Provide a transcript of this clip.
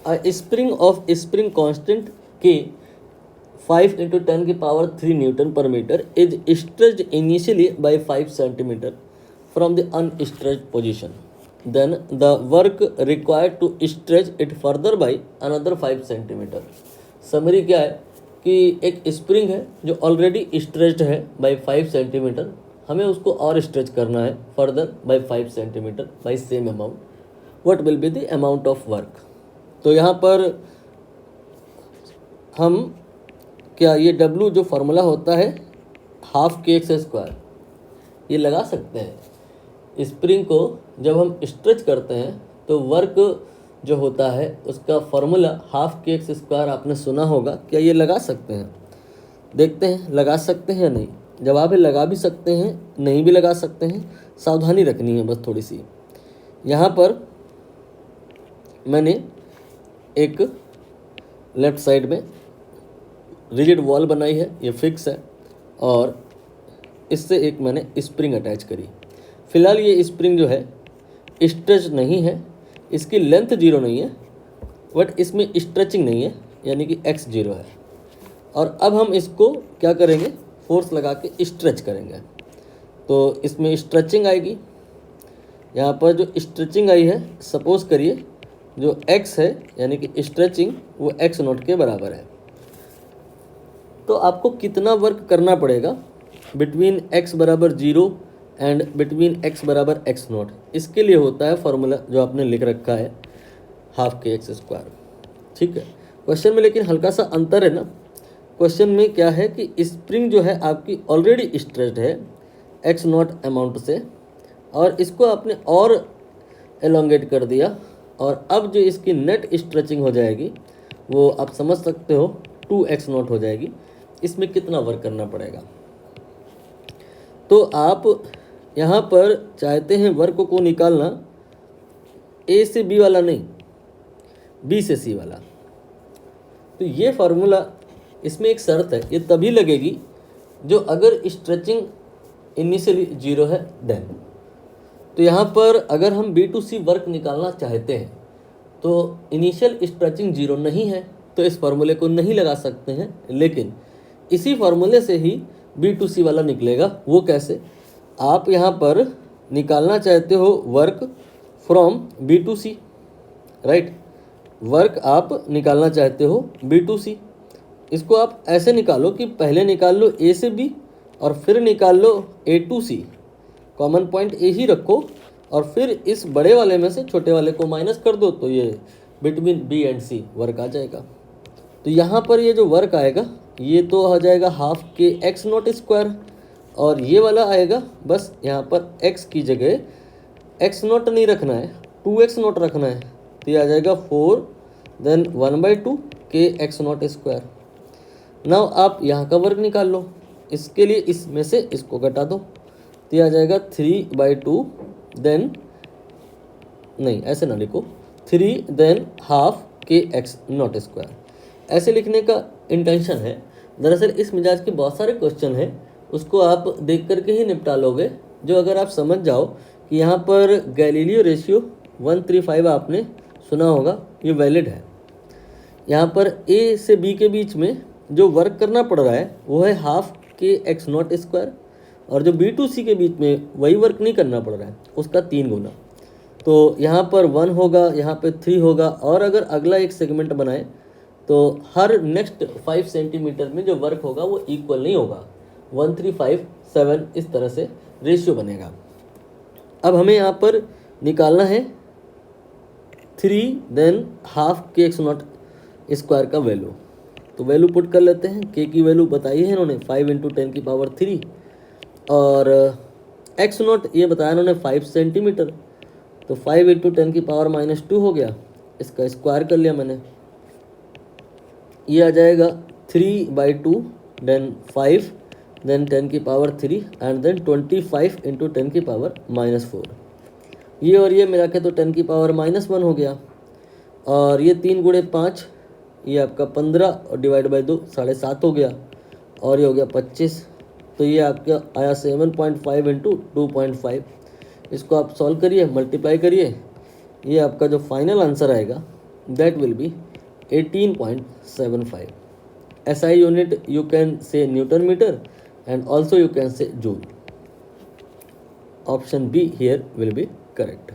Spring of spring constant के 5 × 10⁻³ newton पर metre is stretched initially by 5 centimetre from the unstretched position, then the work required to stretch it further by another 5 centimetre. Summary क्या है कि एक spring है जो already stretched है by 5 centimetre, हमें उसको और स्ट्रेच करना है further by 5 centimetre by same amount. What will be the amount of work? तो यहाँ पर हम क्या ये W जो फार्मूला होता है ½ ये लगा सकते हैं। स्प्रिंग को जब हम स्ट्रेच करते हैं तो वर्क जो होता है उसका फार्मूला ½ आपने सुना होगा, क्या ये लगा सकते हैं? देखते हैं लगा सकते हैं या नहीं। जवाब है लगा भी सकते हैं, नहीं भी लगा सकते हैं। सावधानी रखनी है बस थोड़ी सी। यहाँ पर मैंने एक लेफ्ट साइड में रिजिड वॉल बनाई है, ये फिक्स है, और इससे एक मैंने स्प्रिंग अटैच करी। फिलहाल ये स्प्रिंग जो है स्ट्रेच नहीं है, इसकी लेंथ 0 नहीं है, बट इसमें स्ट्रेचिंग नहीं है, यानी कि x 0 है। और अब हम इसको क्या करेंगे, फोर्स लगा के स्ट्रेच करेंगे, तो इसमें स्ट्रेचिंग आएगी। यहाँ पर जो स्ट्रेचिंग आई है, सपोज करिए जो x है यानी कि स्ट्रेचिंग वो x0 के बराबर है। तो आपको कितना वर्क करना पड़ेगा बिटवीन x बराबर 0 एंड बिटवीन x बराबर x0? इसके लिए होता है फॉर्मूला जो आपने लिख रखा है ½ ठीक है। क्वेश्चन में लेकिन हल्का सा अंतर है ना। क्वेश्चन में क्या है कि स्प्रिंग जो है आपकी ऑलरेडी स्ट्रेच्ड है x0 अमाउंट से, और इसको आपने और एलोंगेट कर दिया, और अब जो इसकी नेट स्ट्रेचिंग हो जाएगी वो आप समझ सकते हो 2x0 हो जाएगी। इसमें कितना वर्क करना पड़ेगा? तो आप यहाँ पर चाहते हैं वर्क को निकालना A से B वाला नहीं, B से C वाला। तो ये फार्मूला, इसमें एक शर्त है, ये तभी लगेगी जो अगर स्ट्रेचिंग इनिशियली 0 है देन। तो यहाँ पर अगर हम B to C वर्क निकालना चाहते हैं तो इनिशियल स्ट्रेचिंग 0 नहीं है, तो इस फार्मूले को नहीं लगा सकते हैं, लेकिन इसी फार्मूले से ही B to C वाला निकलेगा। वो कैसे? आप यहाँ पर निकालना चाहते हो work from B to C, right? Work आप निकालना चाहते हो B to C। इसको आप ऐसे निकालो कि पहले निकाल लो A से B और फिर निकाल लो A to C। Common point A ही रखो और फिर इस बड़े वाले में से छोटे वाले को माइनस कर दो, तो ये between B and C work आ जाएगा। तो यहाँ पर ये जो वर्क आएगा ये तो आ जाएगा ½ और ये वाला आएगा, बस यहाँ पर x की जगह x0 नहीं रखना है, 2x0 रखना है, तो ये आ जाएगा 4 देन 1/2 kx02। नाउ आप यहाँ का वर्क निकाल लो। इसके लिए इसमें से इसको घटा दो, तो ये आ जाएगा 3/2 देन, नहीं ऐसे ना लिखो, 3 देन ½ kx02। ऐसे लिखने का इंटेंशन है, दरअसल इस मिजाज के बहुत सारे क्वेश्चन हैं, उसको आप देख करके ही निपटा लोगे। जो अगर आप समझ जाओ कि यहाँ पर गैलीलियो रेशियो 1:3.5 आपने सुना होगा, ये वैलिड है। यहाँ पर A से B के बीच में जो वर्क करना पड़ रहा है वो है ½ kx02, और जो B to C के बीच में वही वर्क नहीं करना पड़ रहा है, उसका 3 गुना। तो यहाँ पर 1 होगा, यहाँ पे 3 होगा, और अगर अगला एक सेगमेंट बनाए तो हर नेक्स्ट 5 सेंटीमीटर में जो वर्क होगा वो इक्वल नहीं होगा, 1 3 5 7 इस तरह से रेशियो बनेगा। अब हमें यहाँ पर निकालना है 3 देन ½ kx02 का वैल्यू। तो वैल्यू पुट कर लेते हैं। k की वैल्यू बताई है इन्होंने 5 × 10⁻³ और x0 ये बताया इन्होंने 5 सेंटीमीटर, तो 5 × 10⁻² हो गया, इसका स्क्वायर कर लिया मैंने। ये आ जाएगा 3/2 देन 5 देन 10⁻³ एंड देन 25 × 10⁻⁻4। ये और ये मिला के तो 10⁻⁻1 हो गया, और ये 3 × 5 ये आपका 15 और डिवाइड बाई 2 7.5 हो गया, और ये हो गया 25। तो ये आपका आया 7.5 × 2.5। इसको आप सॉल्व करिए, मल्टीप्लाई करिए, ये आपका जो फाइनल आंसर आएगा that will be 18.75. SI unit you can say Newton meter and also you can say Joule. Option B here will be correct.